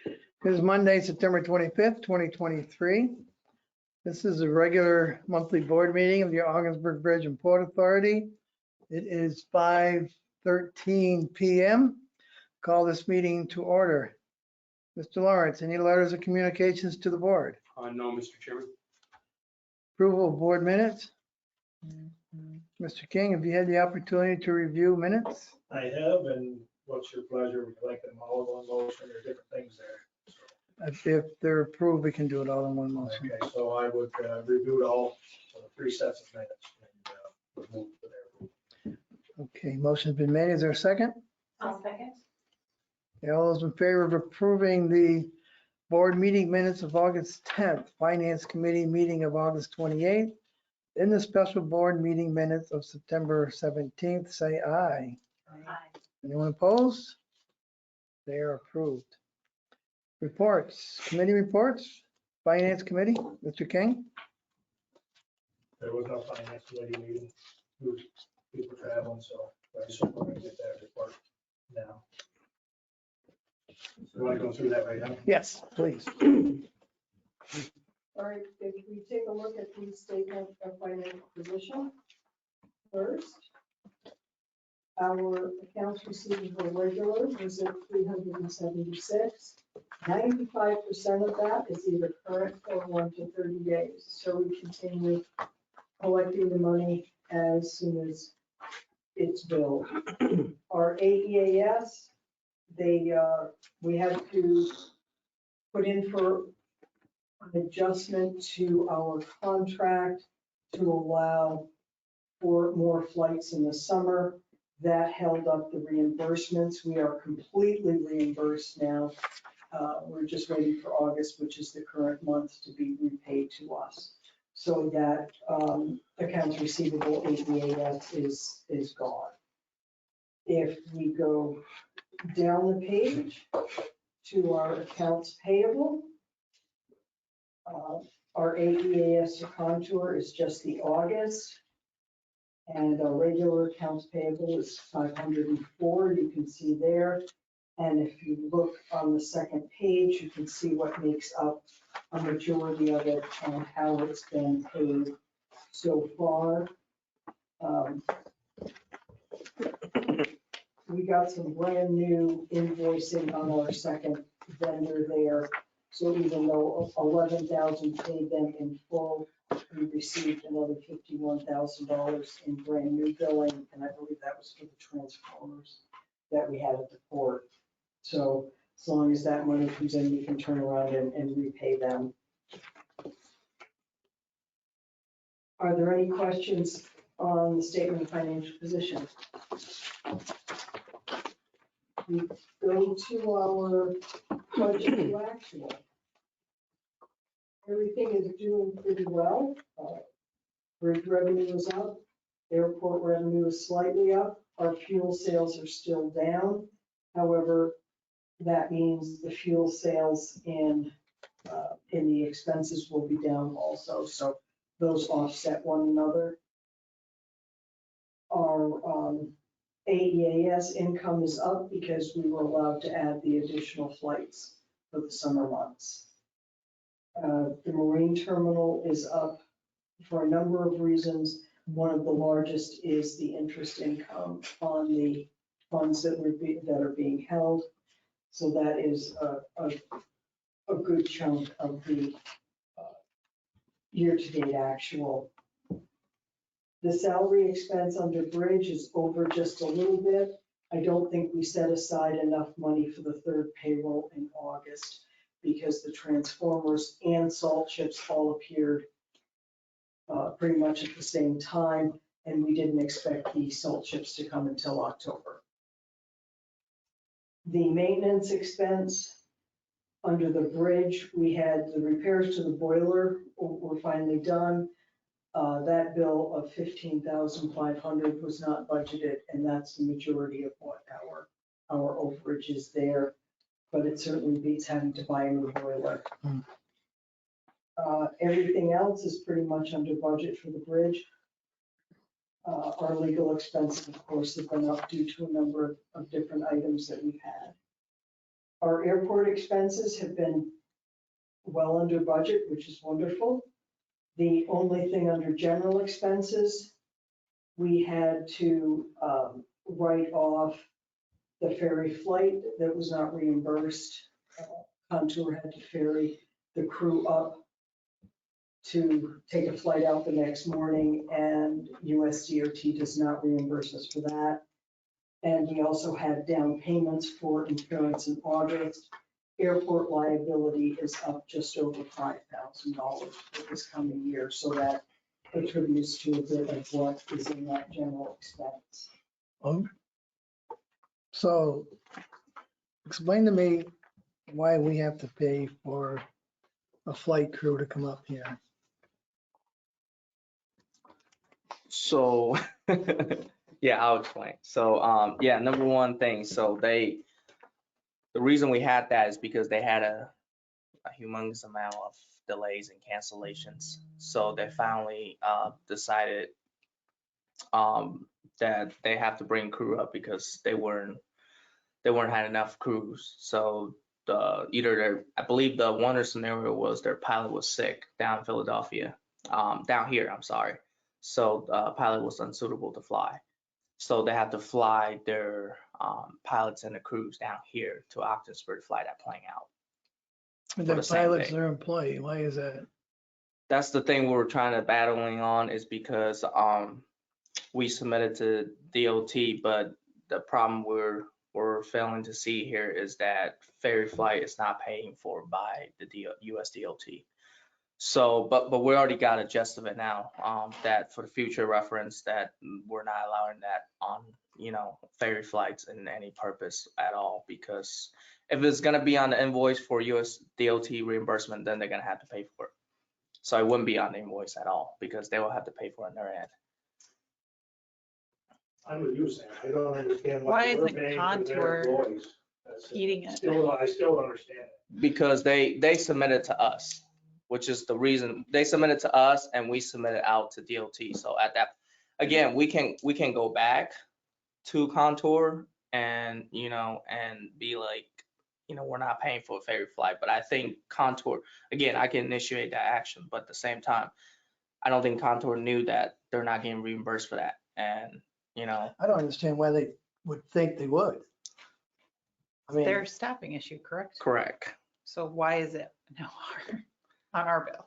This is Monday, September 25th, 2023. This is a regular monthly board meeting of the Augsburg Bridge and Port Authority. It is 5:13 PM. Call this meeting to order. Mr. Lawrence, any letters of communications to the board? No, Mr. Chairman. Approval of board minutes? Mr. King, have you had the opportunity to review minutes? I have, and what's your pleasure? Would you like them all in one motion or different things there? If they're approved, we can do it all in one motion. Okay, so I would review it all, three sets of minutes and move to there. Okay, motion's been made. Is there a second? I'll second. Okay, all those in favor of approving the board meeting minutes of August 10th, Finance Committee meeting of August 28th, in the special board meeting minutes of September 17th, say aye. Aye. Anyone opposed? They are approved. Reports, committee reports, Finance Committee, Mr. King? There was no finance committee meeting, people traveling, so I just want to get that report now. So you want to go through that right now? Yes, please. All right, if we take a look at the statement of financial position first, our accounts receivable regular was at 376. 95% of that is either current or 1 to 30 days. So we continue collecting the money as soon as it's billed. Our AEAS, we had to put in for an adjustment to our contract to allow for more flights in the summer. That held up the reimbursements. We are completely reimbursed now. We're just waiting for August, which is the current month, to be repaid to us. So that accounts receivable AEAS is gone. If we go down the page to our accounts payable, our AEAS to contour is just the August. And our regular accounts payable is 504, you can see there. And if you look on the second page, you can see what makes up a majority of it and how it's been paid so far. We got some brand new invoicing on our second vendor there. So even though 11,000 paid them in full, we received another $51,000 in brand new billing, and I believe that was for the transformers that we had at the port. So as long as that money comes in, we can turn around and repay them. Are there any questions on the statement of financial position? We go to our budget to actual. Everything is doing pretty well. Bridge revenue is up. Airport revenue is slightly up. Our fuel sales are still down. However, that means the fuel sales in the expenses will be down also. So those offset one another. Our AEAS income is up because we were allowed to add the additional flights for the summer months. The marine terminal is up for a number of reasons. One of the largest is the interest income on the funds that are being held. So that is a good chunk of the year-to-date actual. The salary expense under bridge is over just a little bit. I don't think we set aside enough money for the third payroll in August, because the transformers and salt chips all appeared pretty much at the same time, and we didn't expect the salt chips to come until October. The maintenance expense under the bridge, we had the repairs to the boiler were finally done. That bill of $15,500 was not budgeted, and that's the majority of what our overage is there. But it certainly beats having to buy a new boiler. Everything else is pretty much under budget for the bridge. Our legal expenses, of course, have been up due to a number of different items that we've had. Our airport expenses have been well under budget, which is wonderful. The only thing under general expenses, we had to write off the ferry flight that was not reimbursed. Contour had to ferry the crew up to take a flight out the next morning, and USDOT does not reimburse us for that. And we also had down payments for insurance in August. Airport liability is up just over $5,000 for this coming year, so that attributes to a bit of what is in that general expense. So explain to me why we have to pay for a flight crew to come up here. So, yeah, I'll explain. So, yeah, number one thing, so the reason we had that is because they had a humongous amount of delays and cancellations. So they finally decided that they have to bring crew up because they weren't had enough crews. So I believe the one scenario was their pilot was sick down in Philadelphia, down here, I'm sorry. So pilot was unsuitable to fly. So they had to fly their pilots and the crews down here to Ogdensburg to fly that plane out. The the same pilot's day. their employee. Why is that? That's the thing we're trying to battling on, is because we submitted to DOT, but the problem we're failing to see here is that ferry flight is not paying for by the US DOT. So, but we already got a gist of it now, that for the future reference, that we're not allowing that on, ferry flights in any purpose at all, because if it's gonna be on the invoice for US DOT reimbursement, then they're gonna have to pay for it. So it wouldn't be on the invoice at all, because they will have to pay for it on their end. I'm with you, Sam. I don't understand Why why we're isn't paying for Contour their employees. That's it. Heating it. I still don't understand it. Because they submitted to us, which is the reason they submitted to us, and we submitted out to DOT. So at that, again, we can go back to Contour and be like, we're not paying for a ferry flight. But I think Contour, again, I can initiate that action, but at the same time, I don't think Contour knew that they're not getting reimbursed for that. And I don't understand why they would think they would. I mean, Their staffing issue, correct? correct. So why is it now on our bill?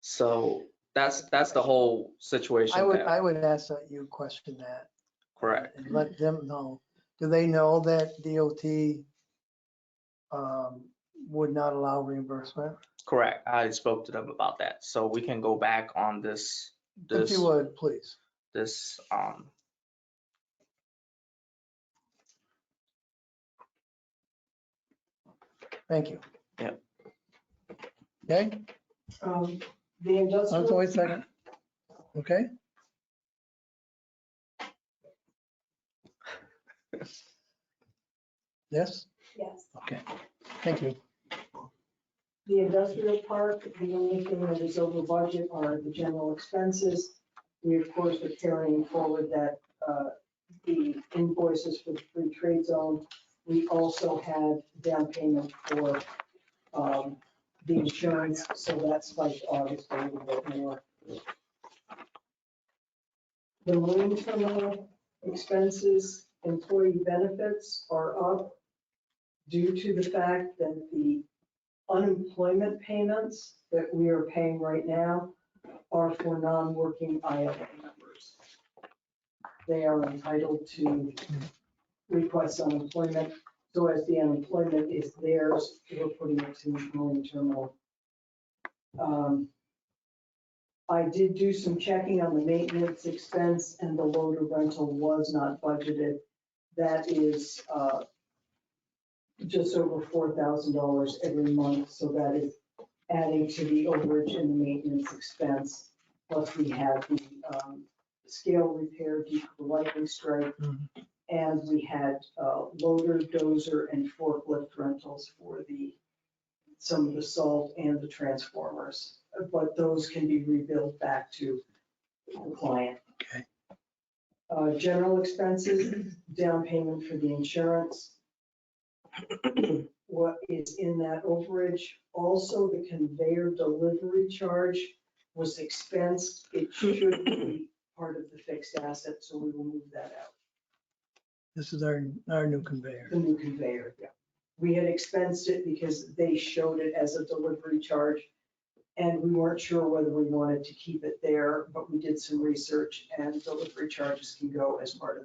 So that's the whole situation. I would ask that you question that. Correct. And let them know. Do they know that DOT would not allow reimbursement? Correct. I spoke to them about that. So we can go back on this, If you would, please. this, Thank you. Yep. Okay, The industrial. wait a second. Okay. Yes, Yes. okay, thank you. The industrial park, the only thing that is over budget are the general expenses. We, of course, are carrying forward that, the invoices for the free trade zone. We also had down payment for, the insurance, so that spiked August a little bit more. The marine terminal expenses, employee benefits are up due to the fact that the unemployment payments that we are paying right now are for non-working ILA members. They are entitled to request unemployment. So as the unemployment is theirs, we're putting it to marine terminal. I did do some checking on the maintenance expense, and the loader rental was not budgeted. That is just over $4,000 every month, so that is adding to the overage and the maintenance expense. Plus we have the scale repair due to the lightning strike, and we had loader, dozer, and forklift rentals for some of the salt and the transformers. But those can be rebuilt back to the client. Okay. General expenses, down payment for the insurance. what is in that overage. Also, the conveyor delivery charge was expensed. It should be part of the fixed asset, so we will move that out. This is our new conveyor. The new conveyor, yeah. We had expensed it because they showed it as a delivery charge. And we weren't sure whether we wanted to keep it there, but we did some research and delivery charges can go as part of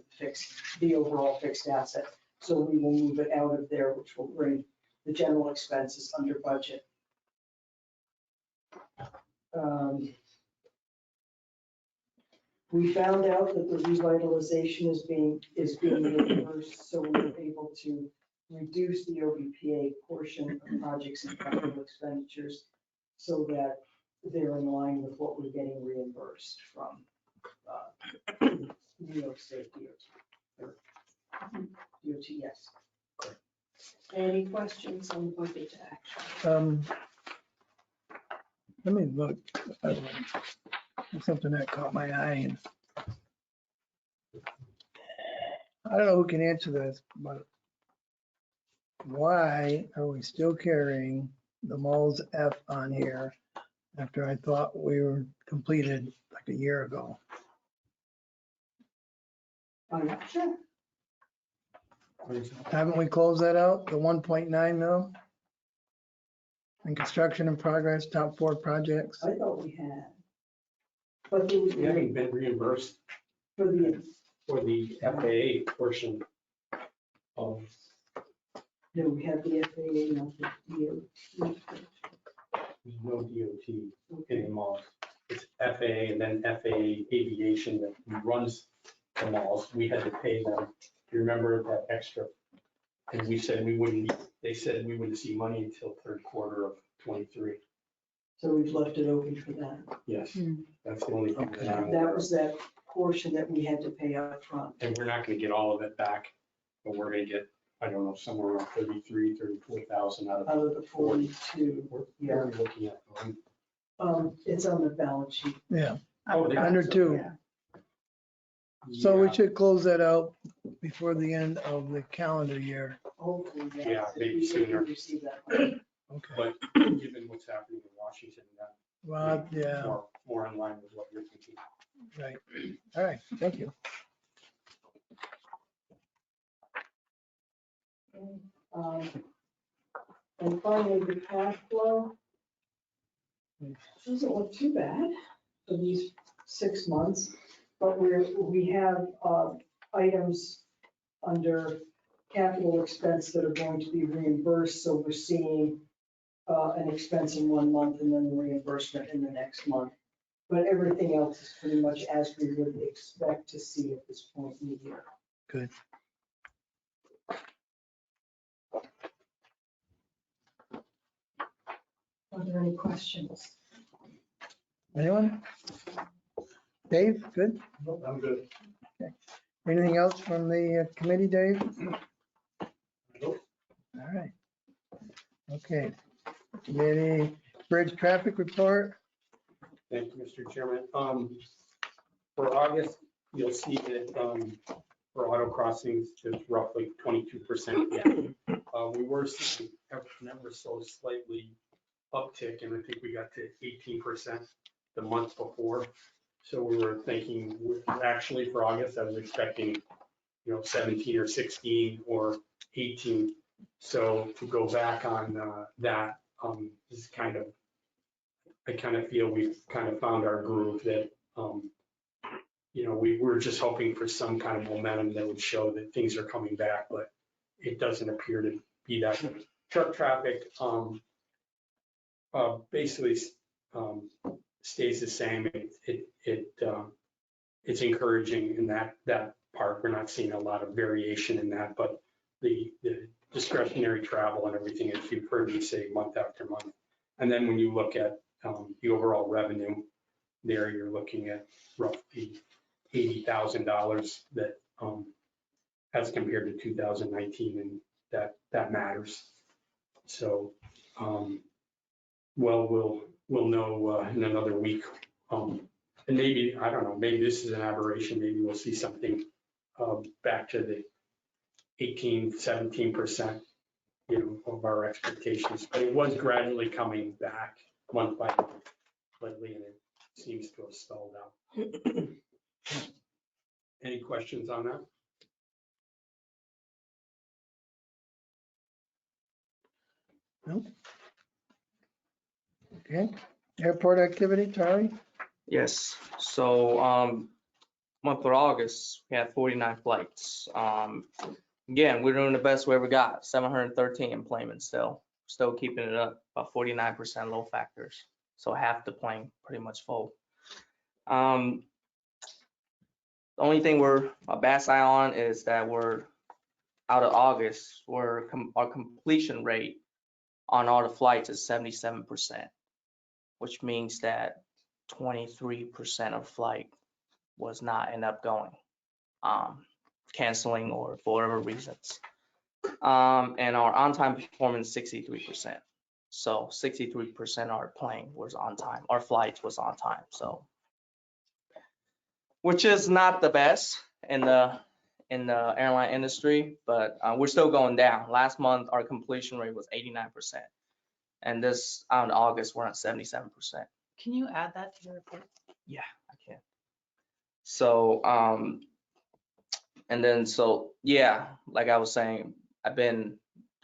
the overall fixed asset. So we will move it out of there, which will bring the general expenses under budget. We found out that the revitalization is being reimbursed, so we're able to reduce the OBPA portion of projects and capital expenditures so that they're in line with what we're getting reimbursed from New York State DOT. DOT, yes. Any questions on budget to action? Let me look. Something that caught my eye. And I don't know who can answer this, but why are we still carrying the Mols F on here after I thought we were completed like a year ago? I'm not sure. Haven't we closed that out, the 1.9 mil? In construction in progress, top 4 projects? I thought we had. But there was, We haven't been reimbursed for the, for the FAA portion of, no, we have the FAA, not the DOT. there's no DOT in the malls. It's FAA and then FAA Aviation that runs the malls. We had to pay them. You remember that extra? And we said we wouldn't, they said we wouldn't see money until third quarter of '23. So we've left it open for that. Yes, that's the only thing that I'm That aware of. was that portion that we had to pay up front. And we're not gonna get all of it back, but we're gonna get, I don't know, somewhere around 34,000 out of Out of the 42, We're yeah. we're looking at. It's on the balance sheet. Yeah, Oh, they- under 2. Yeah. So we Yeah, should close that out before the end of the calendar year. Hopefully, Yeah, yes. if maybe we sooner. receive that money. Okay. But given what's happening in Washington, that Well, yeah, more in line with what you're thinking. right. All right, thank you. And finally, the cash flow. Doesn't look too bad for these 6 months, but we have items under capital expense that are going to be reimbursed, so we're seeing an expense in 1 month and then the reimbursement in the next month. But everything else is pretty much as we would expect to see at this point in the year. Good. Are there any questions? Anyone? Dave, good? Nope, I'm good. Anything else from the committee, Dave? Nope. All right. Okay. Committee bridge traffic report. Thank you, Mr. Chairman. For August, you'll see that for auto crossings, there's roughly 22% yet. We were seeing ever so slightly uptick, and I think we got to 18% the month before. So we were thinking, actually for August, I was expecting, 17 or 16 or 18. So to go back on that is I kind of feel we've kind of found our groove that, we were just hoping for some kind of momentum that would show that things are coming back, but it doesn't appear to be that. Truck traffic basically stays the same. It's encouraging in that part. We're not seeing a lot of variation in that, but the discretionary travel and everything, as you've heard me say month after month. And then when you look at the overall revenue there, you're looking at roughly $80,000 that as compared to 2019, and that matters. So, we'll know in another week. And maybe, I don't know, maybe this is an aberration. Maybe we'll see something back to the 18, 17% of our expectations, but it was gradually coming back month by month lately, and it seems to have stalled out. Any questions on that? Okay, airport activity, Charlie? Yes, so, month of August, we had 49 flights. Again, we're doing the best we ever got, 713 employment still keeping it up, about 49% load factors. So half the plane pretty much full. The only thing we're a bad eye on is that we're out of August, our completion rate on all the flights is 77%, which means that 23% of flight was not end up going, canceling or for whatever reasons. And our on-time performance 63%. So 63% our plane was on time, our flights was on time. So, which is not the best in the airline industry, but we're still going down. Last month our completion rate was 89%, and this on August we're at 77%. Can you add that to your report? Yeah, I can. So, and then so yeah, like I was saying,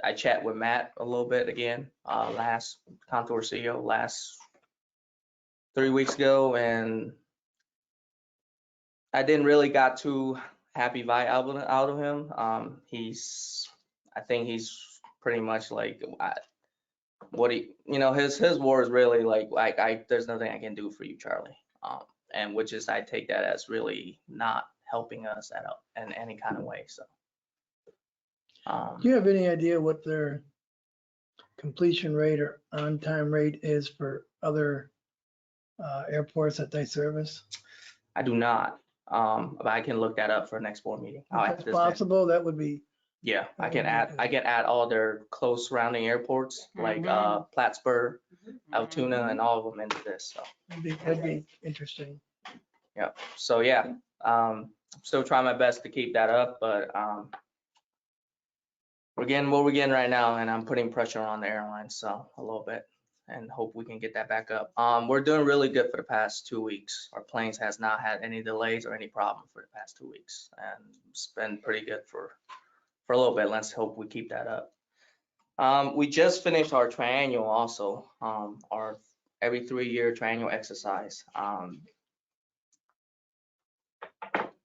I chat with Matt a little bit again, last Contour CEO last 3 weeks ago, and I didn't really got too happy vibe out of him. I think he's pretty much like what he, his words really like there's nothing I can do for you, Charlie. And which is I take that as really not helping us in any kind of way. So. Do you have any idea what their completion rate or on-time rate is for other airports that they service? I do not, but I can look that up for next board meeting. If it's possible, that would be, Yeah, I that can would be add, good. all their close surrounding airports, like Plattsburgh, Altoona, and all of them into this, so. that'd be interesting. Yeah, so yeah, I'm still trying my best to keep that up, but we're getting what we're getting right now, and I'm putting pressure on the airlines, so a little bit, and hope we can get that back up. We're doing really good for the past 2 weeks. Our planes has not had any delays or any problem for the past 2 weeks, and it's been pretty good for a little bit. Let's hope we keep that up. We just finished our triennial also, our every 3-year triennial exercise.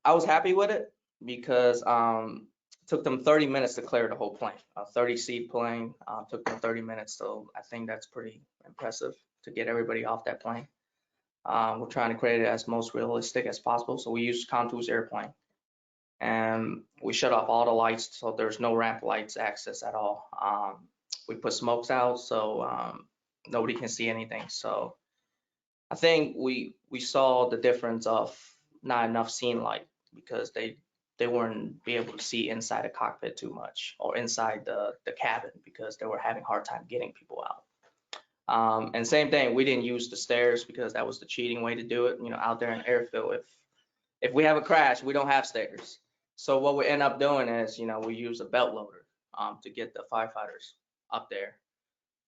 I was happy with it because it took them 30 minutes to clear the whole plane. A 30-seat plane took them 30 minutes, so I think that's pretty impressive to get everybody off that plane. We're trying to create it as most realistic as possible, so we used Contour's airplane. And we shut off all the lights, so there's no ramp lights access at all. We put smokes out, so nobody can see anything. So I think we saw the difference of not enough scene light because they weren't be able to see inside the cockpit too much or inside the cabin because they were having a hard time getting people out. And same thing, we didn't use the stairs because that was the cheating way to do it. Out there in airfield, if we have a crash, we don't have stairs. So what we end up doing is, we use a belt loader to get the firefighters up there.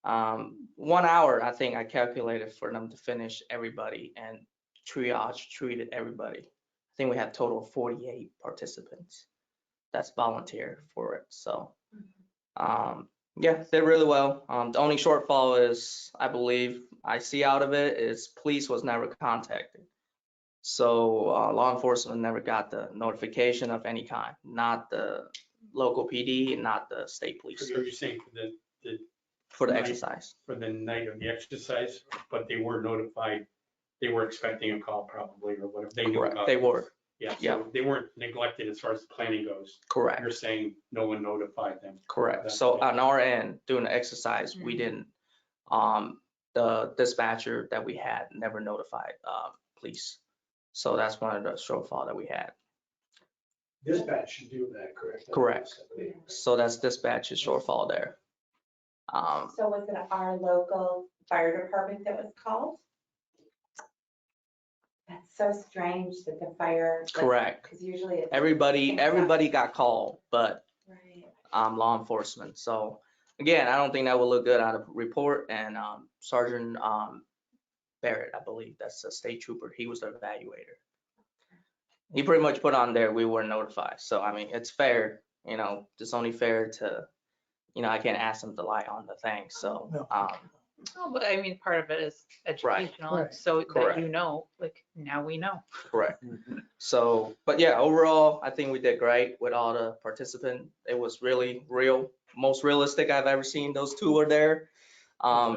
1 hour, I think I calculated for them to finish everybody and treated everybody. I think we had a total of 48 participants that's volunteer for it. So yeah, did really well. The only shortfall is, I believe I see out of it is police was never contacted. So law enforcement never got the notification of any kind, not the local PD and not the state police. So you're saying for the night- exercise. for the night of the exercise, but they were notified, they were expecting a call probably or whatever. They knew Correct. about They it. were. Yeah, Yeah. so they weren't neglected as far as planning goes. Correct. You're saying no one notified them. Correct. That's So okay. on our end, doing the exercise, we didn't. The dispatcher that we had never notified police. So that's one of the shortfall that we had. Dispatch should do that, correct? Correct. So that's dispatch's shortfall there. So was it our local fire department that was called? That's so strange that the fire. Correct. Because usually it's. Everybody got called, but Right. law enforcement. So again, I don't think that will look good on a report. And Sergeant Barrett, I believe that's a state trooper. He was the evaluator. He pretty much put on there, we were notified. So, I mean, it's fair, it's only fair to, I can't ask them to lie on the thing. So, No. Oh, but I mean, part of it is educational, Right. so Correct. that like, now we know. correct. So, but yeah, overall, I think we did great with all the participants. It was really real, most realistic I've ever seen. Those two were there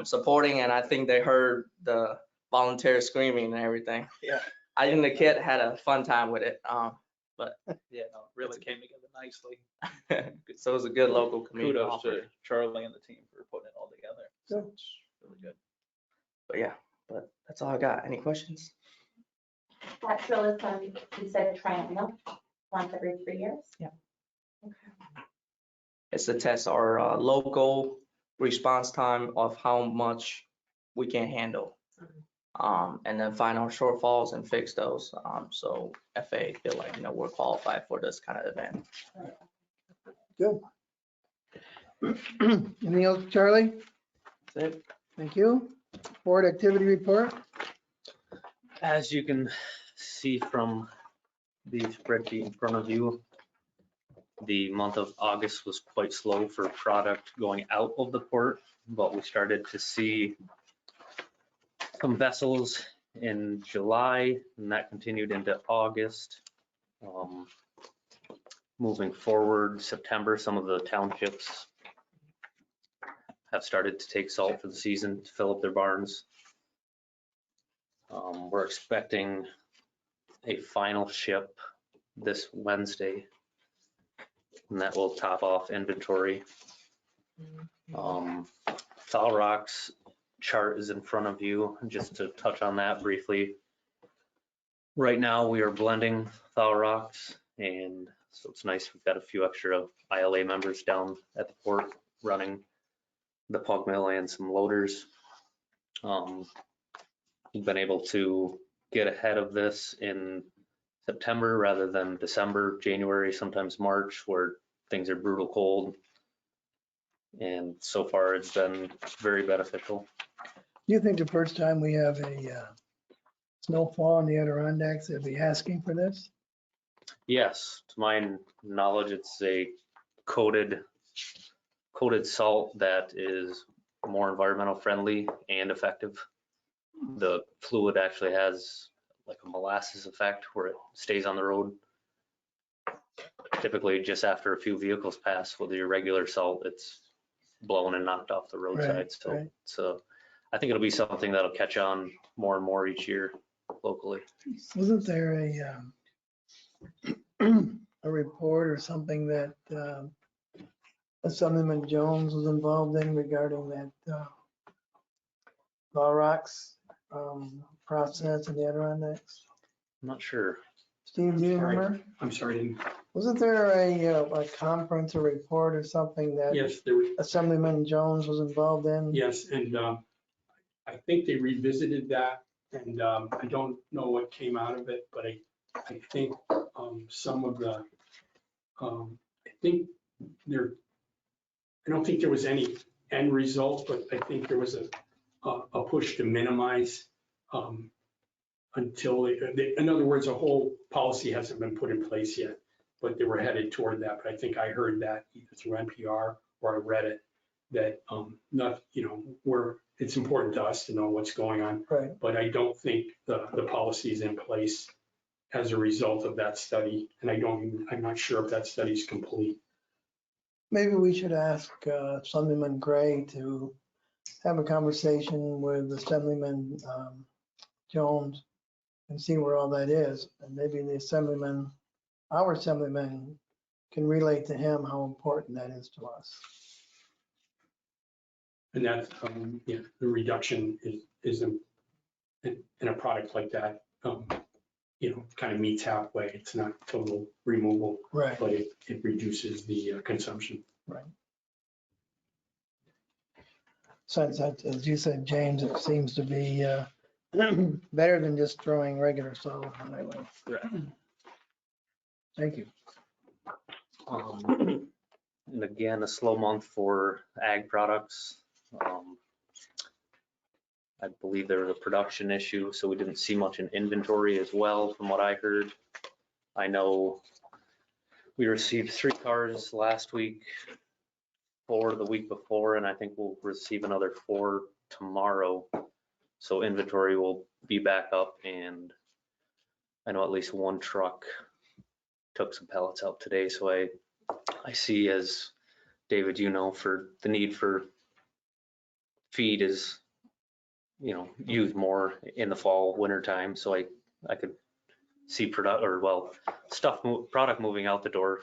supporting, and I think they heard the volunteers screaming and everything. Yeah. I think the kid had a fun time with it. Yeah, no, it really came together nicely. So it was a good local community. Kudos offer. to Charlie and the team for putting it all together. Good. It's really good. But yeah, but that's all I got. Any questions? That drill is going, you said triennial, once every 3 years? Yeah. Okay. It's to test our local response time of how much we can handle. And then find our shortfalls and fix those. So FAA feel like, we're qualified for this kind of event. Good. Anything else, Charlie? That's it. Thank you. Board activity report. As you can see from the spreadsheet in front of you, the month of August was quite slow for product going out of the port, but we started to see some vessels in July, and that continued into August. Moving forward, September, some of the townships have started to take salt for the season to fill up their barns. We're expecting a final ship this Wednesday, and that will top off inventory. Foul Rocks chart is in front of you, just to touch on that briefly. Right now, we are blending Foul Rocks, and so it's nice. We've got a few extra ILA members down at the port running the pug mill and some loaders. We've been able to get ahead of this in September rather than December, January, sometimes March, where things are brutal cold. And so far, it's been very beneficial. Do you think the first time we have a snowfall in the Adirondacks, they'll be asking for this? Yes, to my knowledge, it's a coated salt that is more environmental friendly and effective. The fluid actually has like a molasses effect where it stays on the road. Typically, just after a few vehicles pass with your regular salt, it's blown and knocked off the roadside. Right, So, right. so I think it'll be something that'll catch on more and more each year locally. Wasn't there a report or something that Assemblyman Jones was involved in regarding that Foul Rocks process in the Adirondacks? I'm not sure. Steve, do you Sorry. remember? I'm sorry, Wasn't there a conference or report or something that yes, there was, Assemblyman Jones was involved in? yes, and I think they revisited that, and I don't know what came out of it, but I think some of the, I think there, I don't think there was any end result, but I think there was a push to minimize until, in other words, a whole policy hasn't been put in place yet, but they were headed toward that. But I think I heard that either through NPR or I read it, that not, where it's important to us to know what's going on. Right. But I don't think the policy is in place as a result of that study. And I'm not sure if that study is complete. Maybe we should ask Assemblyman Gray to have a conversation with Assemblyman Jones and see where all that is. And maybe our Assemblyman can relate to him how important that is to us. And that, the reduction is in a product like that, kind of meets halfway. It's not total removal, Right. but it reduces the consumption. Right. Since that, as you said, James, it seems to be better than just throwing regular salt on the highway. Correct. Thank you. And again, a slow month for ag products. I believe there was a production issue, so we didn't see much in inventory as well, from what I heard. I know we received 3 cars last week, 4 the week before, and I think we'll receive another 4 tomorrow. So inventory will be back up, and I know at least 1 truck took some pellets out today. So I see, as David, you know, for the need for feed is, you know, used more in the fall, winter time. So I could see product moving out the door,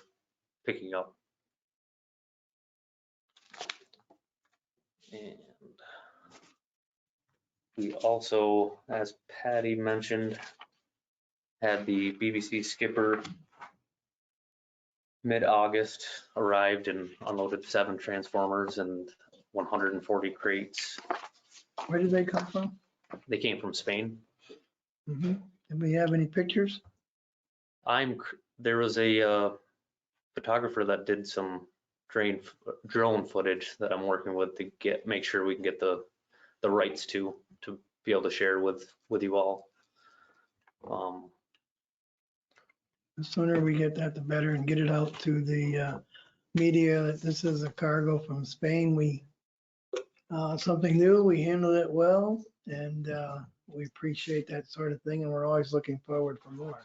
picking up. And we also, as Patty mentioned, had the BBC skipper mid-August, arrived and unloaded 7 transformers and 140 crates. Where did they come from? They came from Spain. Mm-hmm. Do we have any pictures? There was a photographer that did some drone footage that I'm working with to make sure we can get the rights to be able to share with you all. The sooner we get that, the better, and get it out to the media that this is a cargo from Spain. Something new, we handled it well, and we appreciate that sort of thing, and we're always looking forward for more.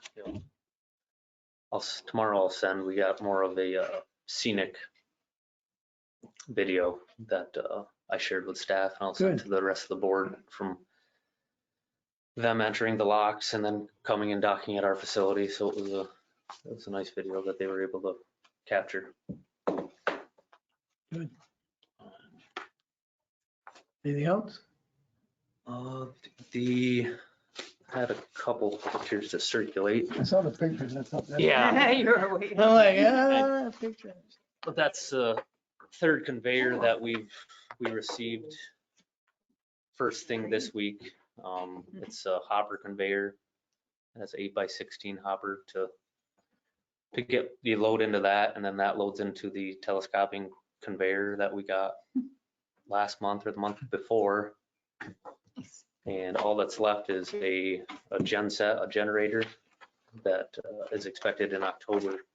Tomorrow I'll send, we got more of a scenic video that I shared with staff, and I'll send to the rest of the board, from them entering the locks and then coming and docking at our facility. So it was a nice video that they were able to capture. Good. Anything else? Had a couple pictures to circulate. I saw the pictures. That's up there. Yeah. You were waiting. I'm like, pictures. But that's the 3rd conveyor that we received first thing this week. It's a hopper conveyor. That's 8x16 hopper to get the load into that, and then that loads into the telescoping conveyor that we got last month or the month before. And all that's left is a genset, a generator that is expected in October,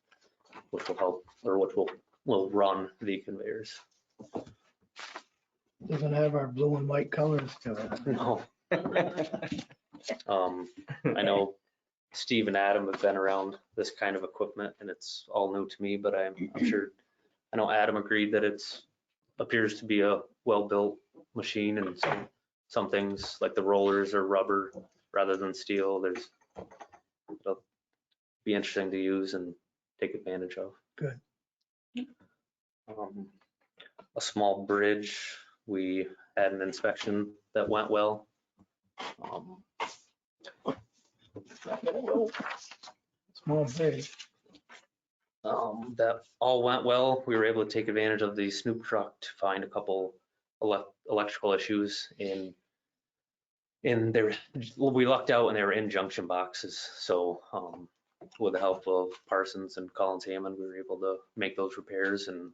which will help, or which will run the conveyors. Doesn't have our blue and white colors to it. No. I know Steve and Adam have been around this kind of equipment, and it's all new to me, but I'm sure, I know Adam agreed that it's appears to be a well-built machine, and some things like the rollers are rubber rather than steel. It'll be interesting to use and take advantage of. Good. A small bridge, we had an inspection that went well. Small bridge. That all went well. We were able to take advantage of the Snoop truck to find a couple electrical issues we lucked out and they were in junction boxes. So with the help of Parsons and Collins Hammond, we were able to make those repairs. And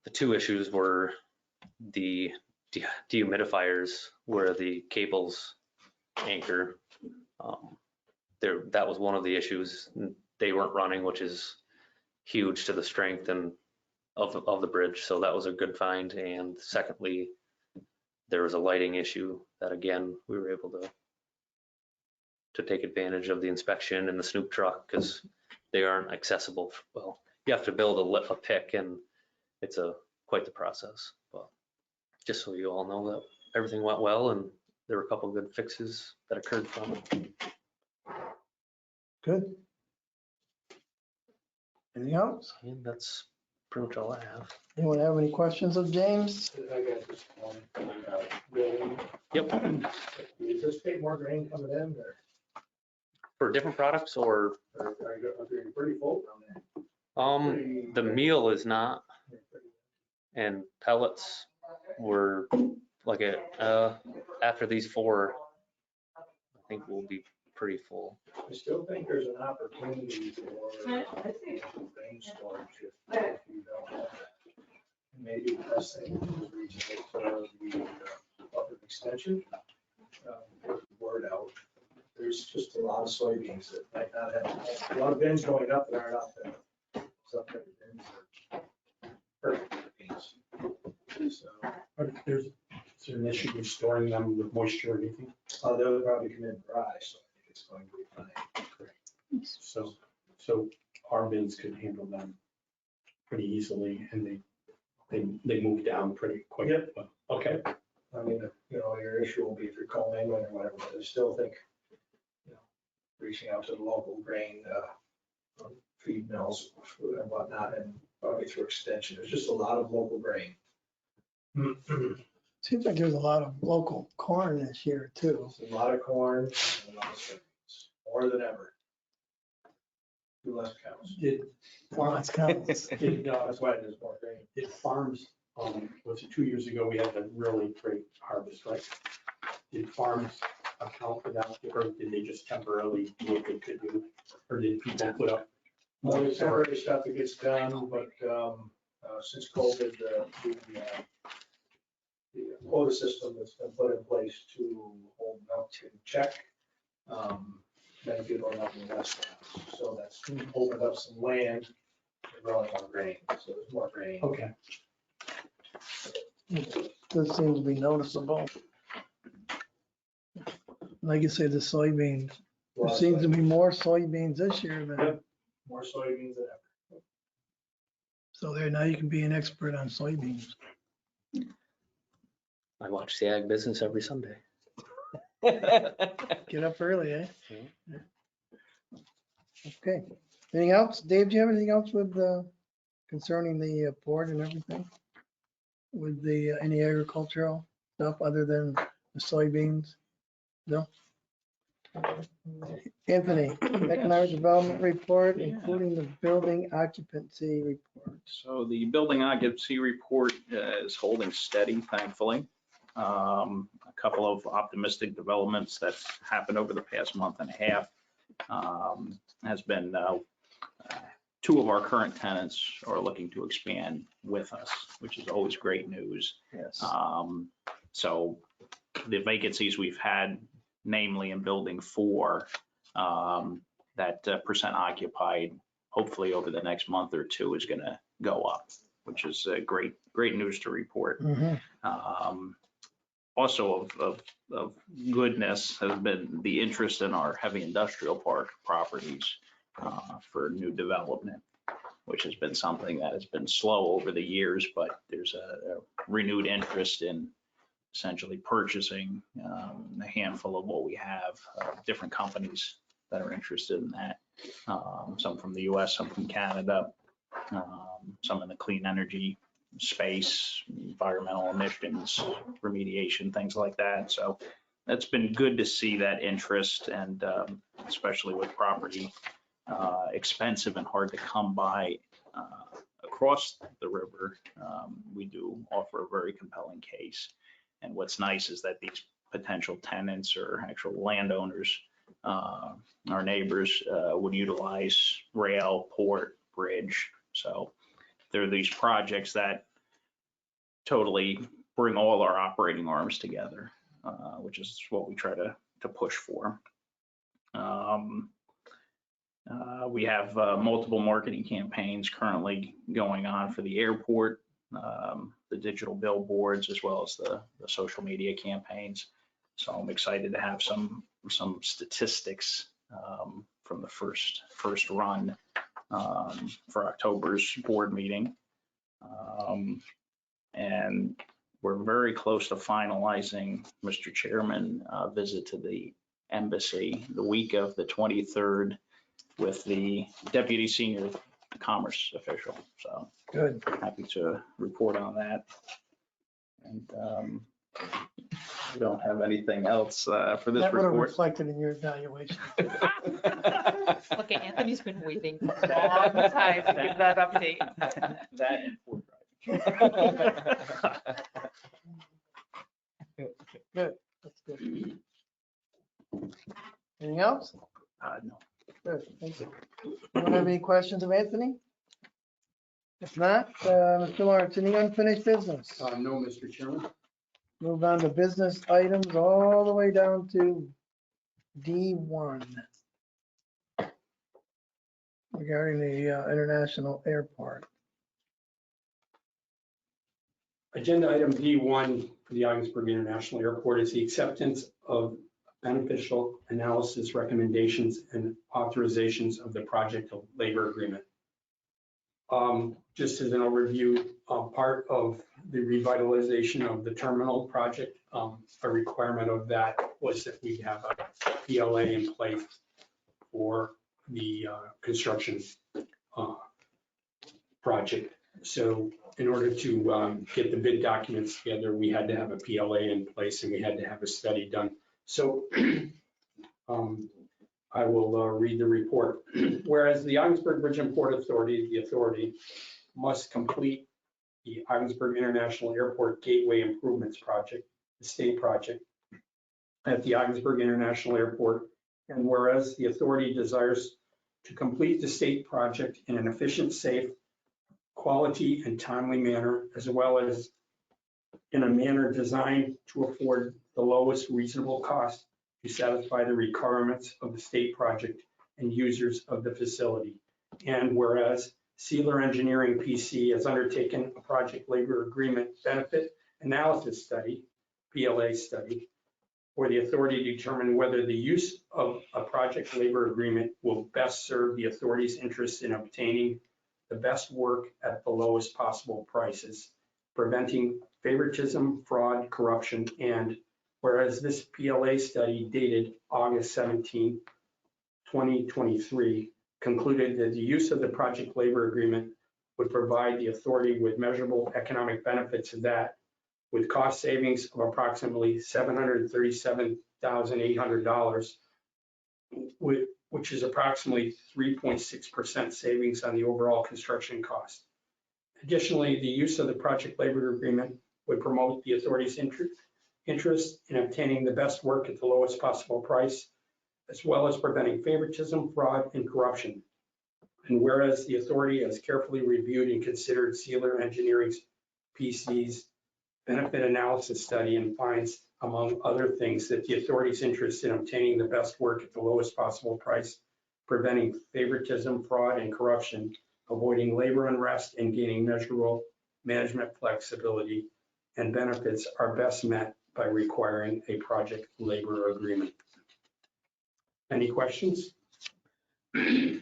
the 2 issues were the dehumidifiers where the cables anchor. That was one of the issues. They weren't running, which is huge to the strength of the bridge. So that was a good find. And secondly, there was a lighting issue that, again, we were able to take advantage of the inspection in the Snoop truck, because they aren't accessible. Well, you have to build a pick, and it's quite the process. But just so you all know that everything went well, and there were a couple of good fixes that occurred from it. Good. Anything else? And that's pretty much all I have. Anyone have any questions of James? I got just one. Grain. Yep. Do you anticipate more grain coming in, or For different products, or are you pretty full down there? the meal is not, and pellets were like after these 4, I think we'll be pretty full. I still think there's an opportunity for rain storage if you don't have that. Maybe the best thing is reach out for the public extension. Get the word out. There's just a lot of soybeans that might not have, a lot of bins going up that aren't up there. Up there, bins are perfect beans. So, Is there an issue with storing them with moisture or anything? they'll probably come in dry, so I think it's going to be fine. So our bins could handle them pretty easily and they move down pretty quick. Yep. Okay. I mean, your issue will be if you're calling or whatever, but I still think, reaching out to the local grain, feed mills and whatnot, and probably through extension, there's just a lot of local grain. Seems like there's a lot of local corn this year too. There's a lot of corn and a lot of soybeans, more than ever. Two less cows. Lots counts. That's why there's more grain. Did farms, was it 2 years ago, we had a really great harvest, right? Did farms account for that, or did they just temporarily do what they could do? Or did people put up? Well, there's temporary stuff that gets done, but since COVID, the quota system that's been put in place to hold milk in check, many people are not investing. So that's opened up some land for growing more grain, so there's more grain. Okay. Does seem to be noticeable. Like you say, the soybeans, there seems to be more soybeans this year than, Yep. More soybeans than ever. so there, now you can be an expert on soybeans. I watch the ag business every Sunday. Get up early, eh? Yeah. Okay, anything else? Dave, do you have anything else with, concerning the port and everything? With the, any agricultural stuff other than the soybeans? No? Anthony, economic development report, including the building occupancy report. So the building occupancy report is holding steady, thankfully. A couple of optimistic developments that's happened over the past month and a half has been two of our current tenants are looking to expand with us, which is always great news. Yes. So the vacancies we've had, namely in building 4, that percent occupied, hopefully over the next month or two is going to go up, which is great news to report. Also of goodness has been the interest in our heavy industrial park properties for new development, which has been something that has been slow over the years, but there's a renewed interest in essentially purchasing a handful of what we have, different companies that are interested in that. Some from the US, some from Canada, some in the clean energy space, environmental emissions, remediation, things like that. So it's been good to see that interest, and especially with property expensive and hard to come by across the river, we do offer a very compelling case. And what's nice is that these potential tenants or actual landowners, our neighbors, would utilize rail, port, bridge. So there are these projects that totally bring all our operating arms together, which is what we try to push for. We have multiple marketing campaigns currently going on for the airport, the digital billboards, as well as the social media campaigns. So I'm excited to have some statistics from the first run for October's board meeting. And we're very close to finalizing, Mr. Chairman, a visit to the embassy the week of the 23rd with the deputy senior commerce official. So Good. happy to report on that. And we don't have anything else for this That would have report. reflected in your evaluation. Look, Anthony's been waiting for a long time to give that update. That and Ford Good, that's good. Anything Anything else? No. Good, thank you. Anyone have any questions of Anthony? If not, Mr. Lawrence, any unfinished business? No, Mr. Chairman. Move on to business items all the way down to D1. Regarding the international airport. Agenda item D1 for the Ogdensburg International Airport is the acceptance of beneficial analysis recommendations and authorizations of the project of labor agreement. Just as an overview, part of the revitalization of the terminal project, a requirement of that was that we have a PLA in place for the construction project. So in order to get the bid documents together, we had to have a PLA in place and we had to have a study done. So I will read the report. Whereas the Ogdensburg Bridge and Port Authority, the authority, must complete the Ogdensburg International Airport Gateway Improvements Project, the state project, at the Ogdensburg International Airport. And whereas the authority desires to complete the state project in an efficient, safe, quality, and timely manner, as well as in a manner designed to afford the lowest reasonable cost to satisfy the requirements of the state project and users of the facility. And whereas Sealer Engineering PC has undertaken a project labor agreement benefit analysis study, PLA study, for the authority to determine whether the use of a project labor agreement will best serve the authority's interest in obtaining the best work at the lowest possible prices, preventing favoritism, fraud, corruption, and whereas this PLA study dated August 17, 2023, concluded that the use of the project labor agreement would provide the authority with measurable economic benefits that, with cost savings of approximately $737,800, which is approximately 3.6% savings on the overall construction cost. Additionally, the use of the project labor agreement would promote the authority's interest in obtaining the best work at the lowest possible price, as well as preventing favoritism, fraud, and corruption. And whereas the authority has carefully reviewed and considered Sealer Engineering's PC's benefit analysis study and finds, among other things, that the authority's interest in obtaining the best work at the lowest possible price, preventing favoritism, fraud, and corruption, avoiding labor unrest, and gaining measurable management flexibility and benefits are best met by requiring a project labor agreement. Any questions? I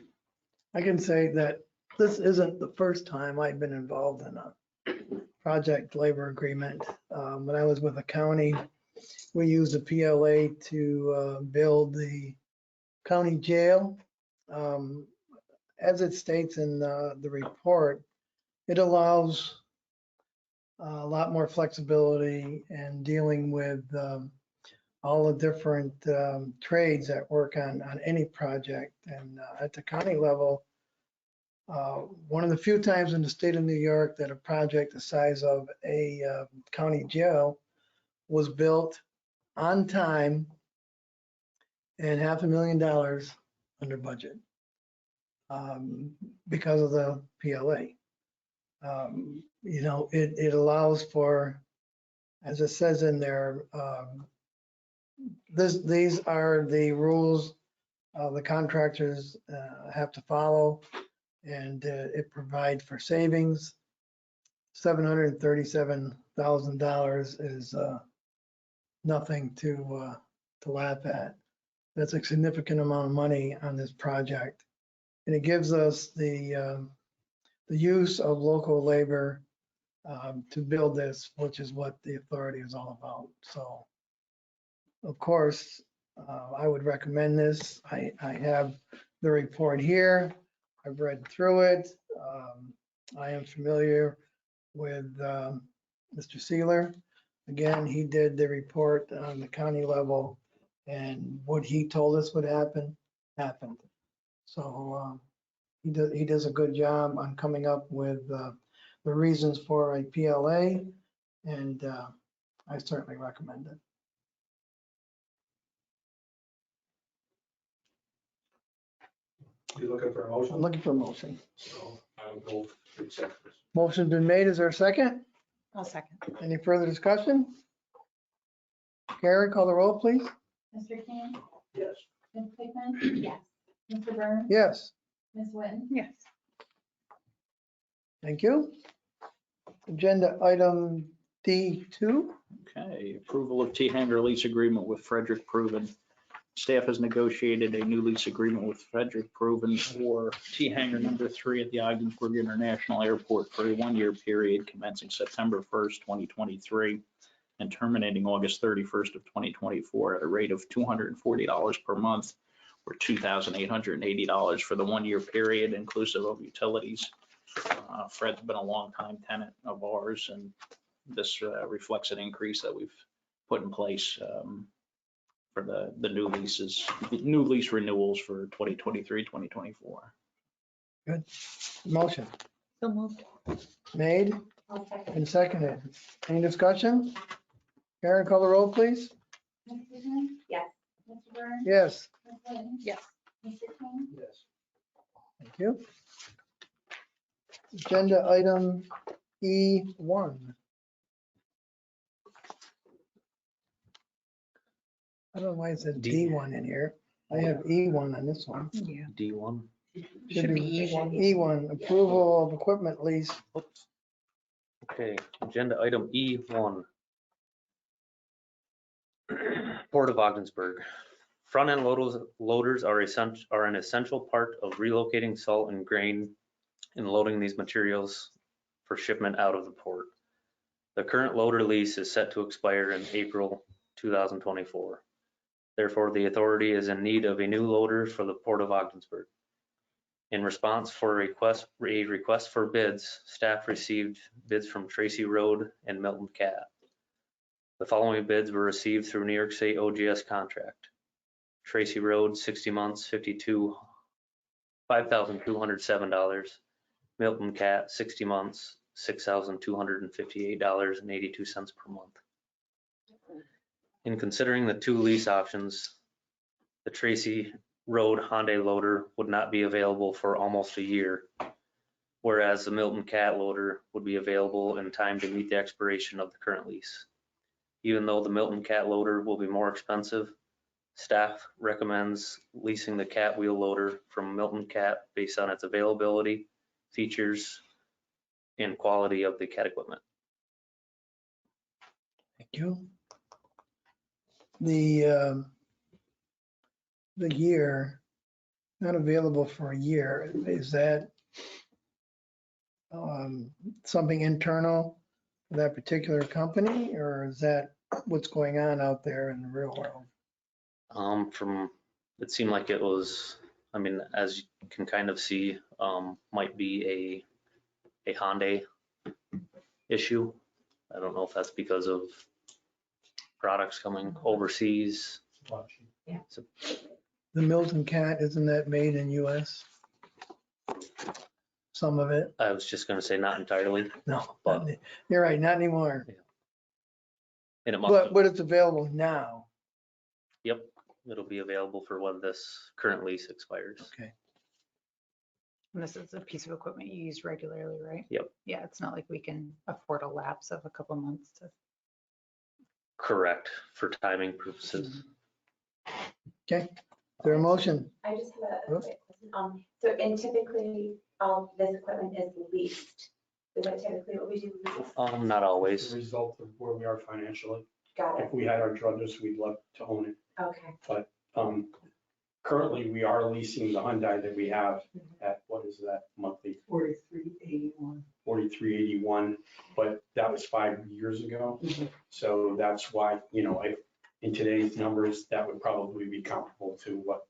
can say that this isn't the first time I've been involved in a project labor agreement. When I was with the county, we used a PLA to build the county jail. As it states in the report, it allows a lot more flexibility in dealing with all the different trades that work on any project. And at the county level, one of the few times in the state of New York that a project the size of a county jail was built on time and $500,000 under budget because of the PLA. You know, it allows for, as it says in there, these are the rules the contractors have to follow, and it provides for savings. $737,000 is nothing to laugh at. That's a significant amount of money on this project, and it gives us the use of local labor to build this, which is what the authority is all about. So, of course, I would recommend this. I have the report here. I've read through it. I am familiar with Mr. Sealer. Again, he did the report on the county level, and what he told us would happen, happened. So he does a good job on coming up with the reasons for a PLA, and I certainly recommend it. You looking for a motion? I'm looking for a motion. So I'll go to accept this. Motion's been made. Is there a second? I'll second. Any further discussion? Karen, call the roll, please. Mr. King, Yes. Ms. Hickman, Yes. Mr. Burns, Yes, Ms. Witten. Yes. thank you. Agenda item D2. Okay, approval of T-Hanger lease agreement with Frederick Proven. Staff has negotiated a new lease agreement with Frederick Proven for T-Hanger number 3 at the Ogdensburg International Airport for a 1-year period commencing September 1st, 2023 and terminating August 31st of 2024 at a rate of $240 per month or $2,880 for the 1-year period inclusive of utilities. Fred's been a longtime tenant of ours, and this reflects an increase that we've put in place for the new leases, new lease renewals for 2023, 2024. Motion So moved. made I'll second. and seconded. Any discussion? Karen, call the roll, please. Ms. Hickman, Yes. Mr. Burns, Yes, Ms. Witten, Yes. Mr. King, Yes. thank you. Agenda item E1. I don't know why it says D1 in here. I have E1 on this one. Yeah. D1. Should be E1. E1, approval of equipment lease. Oops. Okay, agenda item E1. Port of Ogdensburg. Front-end loaders are an essential part of relocating salt and grain and loading these materials for shipment out of the port. The current loader lease is set to expire in April 2024. Therefore, the authority is in need of a new loader for the Port of Ogdensburg. In response for a request for bids, staff received bids from Tracy Road and Milton Cat. The following bids were received through New York State OGS contract. Tracy Road, 60 months, $5,207. Milton Cat, 60 months, $6,258.82 per month. In considering the two lease options, the Tracy Road Hyundai loader would not be available for almost a year, whereas the Milton Cat loader would be available in time to meet the expiration of the current lease. Even though the Milton Cat loader will be more expensive, staff recommends leasing the Cat wheel loader from Milton Cat based on its availability, features, and quality of the Cat equipment. Thank you. The year, not available for a year, is that something internal for that particular company, or is that what's going on out there in the real world? It seemed like it was, I mean, as you can kind of see, might be a Hyundai issue. I don't know if that's because of products coming overseas. The Milton Cat, isn't that made in US? Some of it? I was just gonna say not entirely, No, But- you're right, not anymore. and it must, But it's available now. yep, it'll be available for when this current lease expires. Okay. And this is a piece of equipment you use regularly, right? Yep. Yeah, it's not like we can afford a lapse of a couple months to. Correct, for timing purposes. Okay, is there a motion? I just have a Huh? quick question. So, and typically, all this equipment is leased. Is that typically what we do? Lease? Not It's always. a result of where we are financially. Got it. If we had our druthers, we'd love to own it. Okay. But currently, we are leasing the Hyundai that we have at, what is that monthly? 4381. 4381, but that was 5 years ago. So that's why, in today's numbers, that would probably be comparable to what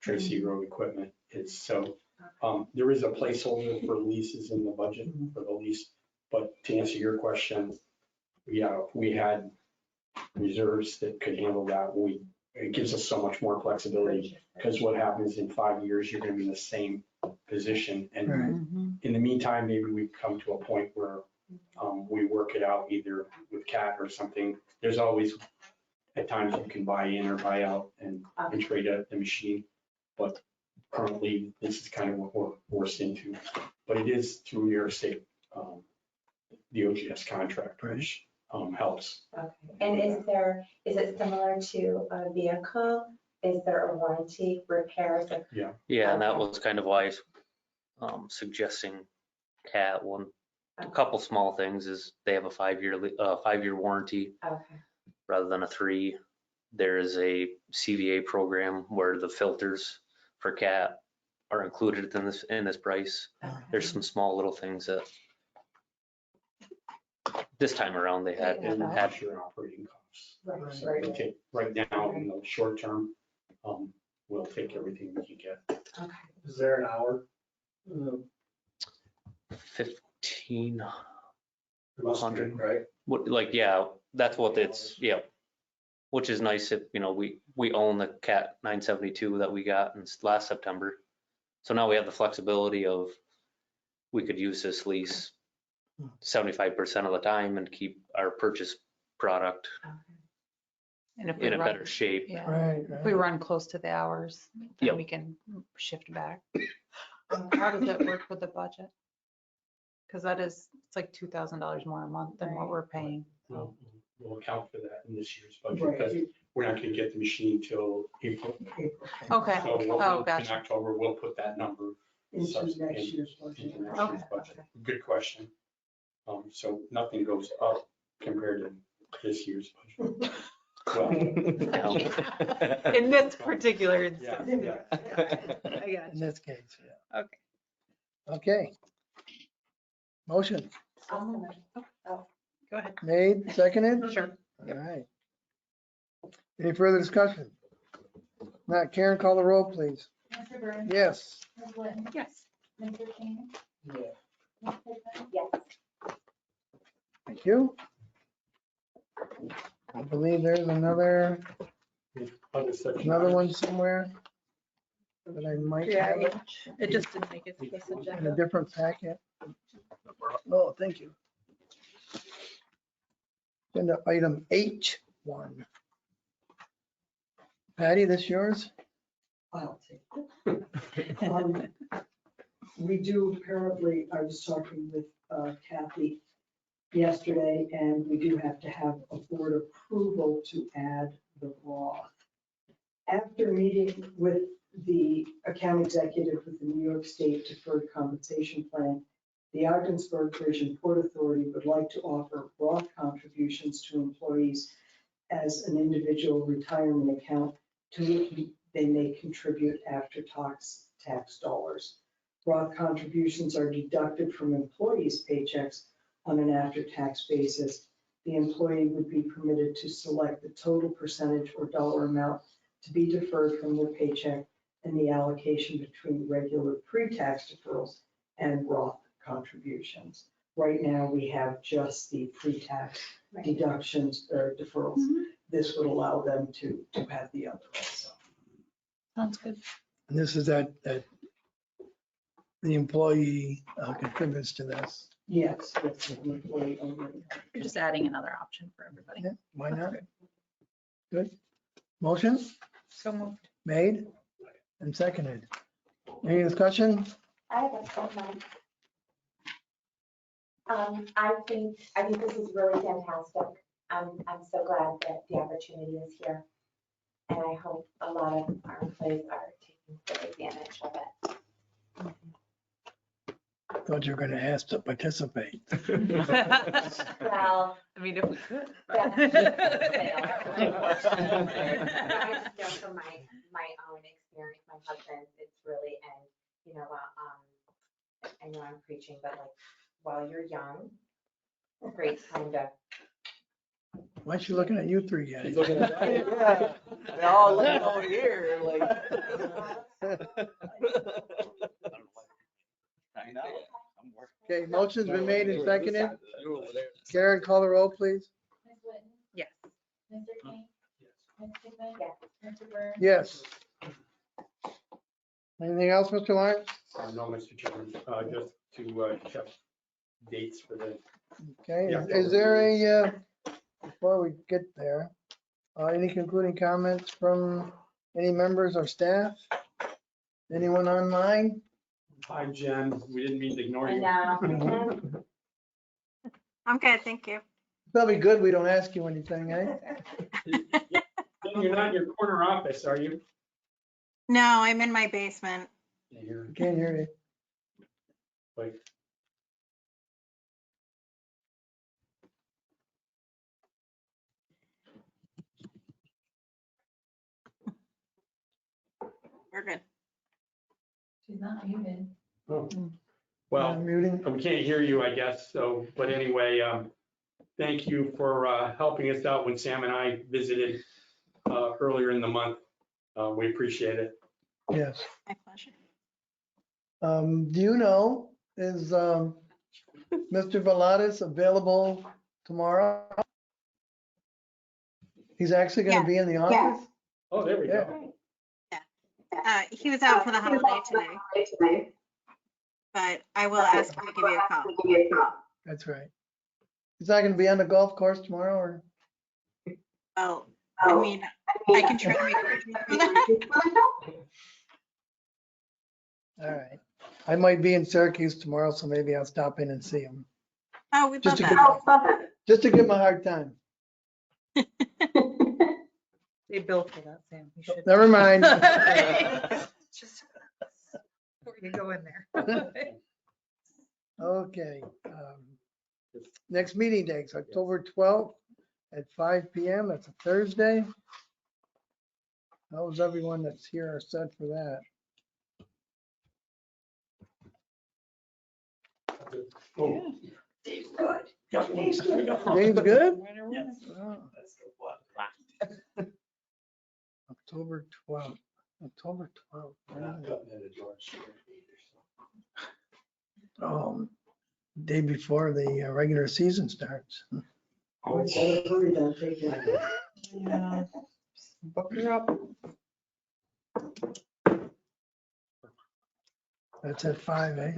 Tracy Road equipment is. So there is a placeholder for leases in the budget for the lease. But to answer your question, yeah, we had reserves that could handle that. It gives us so much more flexibility, because what happens in 5 years, you're going to be in the same position. And Right. in the meantime, maybe we come to a point where we work it out either with CAT or something. There's always, at times, you can buy in or buy out and trade out the machine. But Currently, this is kind of what we're forced into, but it is through New York State, the OGS contract, which helps. Okay. And is it similar to a vehicle? Is there a warranty, repairs? Yeah, and that was kind of why suggesting CAT. A couple small things is they have a 5-year warranty Okay. rather than a 3. There is a CVA program where the filters for CAT are included in this price. There's some small little things that this time around they had. And that's your operating costs. Right, So we take right now, in the short term, we'll take everything we can get. Okay. Is there an hour? 1,500. It must be, right? Like, yeah, that's what it's, yeah. Which is nice if, we own the CAT 972 that we got in last September. So now we have the flexibility of, we could use this lease 75% of the time and keep our purchase product And if we in a run, better shape. yeah, Right, if we run close to the hours, then Yep. we can shift back. How does that work with the budget? Because it's like $2,000 more a month than what we're paying. We'll account for that in this year's budget because we're not going to get the machine till April. Okay. So in Gotcha. October, we'll put that number Into next year's budget. into next Okay. year's budget. Good question. So nothing goes up compared to this year's budget. Well, In this particular yeah, instance. yeah. I got in this case, yeah. Okay. Okay. Motion Go ahead. made, seconded? Sure. All right. Any further discussion? Not Karen, call the roll, please. Mr. Burns? Yes. Ms. Whitten? Yes. Mr. King? Yeah. Ms. Pittman? Yes. Thank you. I believe there's another one somewhere that I might Yeah, have it just didn't make it to this in a agenda. different packet. Oh, thank you. Agenda item H1. Patty, this yours? I'll take it. We do apparently, I was talking with Kathy yesterday, and we do have to have a board approval to add the Roth. After meeting with the account executive with the New York State Deferred Compensation Plan, the Ogdensburg Bridge and Port Authority would like to offer Roth contributions to employees as an individual retirement account to which they may contribute after tax dollars. Roth contributions are deducted from employees' paychecks on an after-tax basis. The employee would be permitted to select the total percentage or dollar amount to be deferred from their paycheck and the allocation between regular pre-tax deferrals and Roth contributions. Right now, we have just the pre-tax deductions or deferrals. This would allow them to have the other also. Sounds good. And this is that the employee contributes to this. Yes, that's the employee only. You're just adding another option for everybody. Yeah, why not? Good. Motion So moved. made and seconded. Any discussion? I have a comment. I think this is really fantastic. I'm so glad that the opportunity is here. And I hope a lot of our employees are taking full advantage of it. Thought you were going to ask to participate. Well, I mean, if we could. I just know from my own experience, my husband, it's really, and you know, I know I'm preaching, but like, while you're young, great time to. Why is she looking at you three guys? Yeah, they're all looking over here like. I know. I'm working. Okay, motion's been made and seconded. Karen, call the roll, please. Ms. Whitten? Yes. Mr. King? Ms. Pittman? Yes. Mr. Burns? Yes. Anything else, Mr. Lawrence? No, Mr. Chairman, just to check dates for the, Okay, Yeah. is there a, before we get there, any concluding comments from any members or staff? Anyone online? Hi, Jen. We didn't mean to ignore you. I'm good, thank you. Probably good we don't ask you anything, eh? Jen, you're not in your corner office, are you? No, I'm in my basement. Here. Can't hear you. Wait. We're good. She's not muted. Oh. Well, Muting. we can't hear you, I guess, so, but anyway, thank you for helping us out when Sam and I visited earlier in the month. We appreciate it. Yes. My pleasure. Do you know, is Mr. Valadas available tomorrow? He's actually gonna be in the office? Oh, there we go. He was out for the holiday today, but I will ask him to give you a call. That's right. He's not gonna be on the golf course tomorrow, or? Well, I mean, I can try to make arrangements for that. All right. I might be in Syracuse tomorrow, so maybe I'll stop in and see him. Oh, we'd love Just to that. Just to give him a hard time. They built for that, Sam. You should. Never mind. Just before you go in there. Okay. Next meeting dates, October 12th at 5 PM. That's a Thursday. How's everyone that's here are set for that? Oh, Dave's good. Dave's good? Oh. October 12th. October 12th. We're not cutting into George Strait either, so. Day before the regular season starts. Oh, better hurry then, take it. Yeah. Book her up. That's at 5, eh?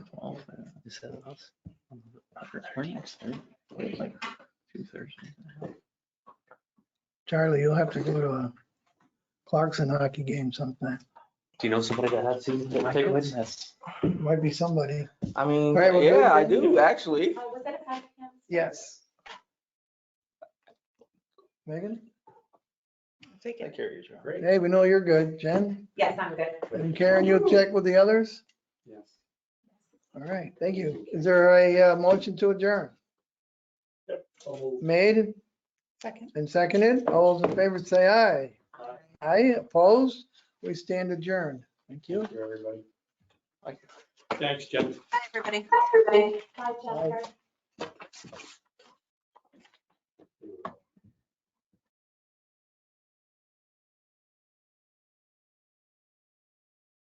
Charlie, you'll have to go to a Clarkson hockey game sometime. Do you know somebody that had season tickets? Might be somebody. I mean, All right, well, good. yeah, I do actually. Oh, was that at 5 p.m.? Yes. Megan? Take Take care of you, Joe. great. Hey, we know you're good. Jen? Yes, I'm good. And Karen, you'll check with the others? Yes. All right, thank you. Is there a motion to adjourn? So, Made Second. and seconded? All those in favor say aye. Aye, opposed? We stand adjourned. Thank you. thank you, everybody. Thanks, Jen. Bye, everybody. Bye, Jennifer.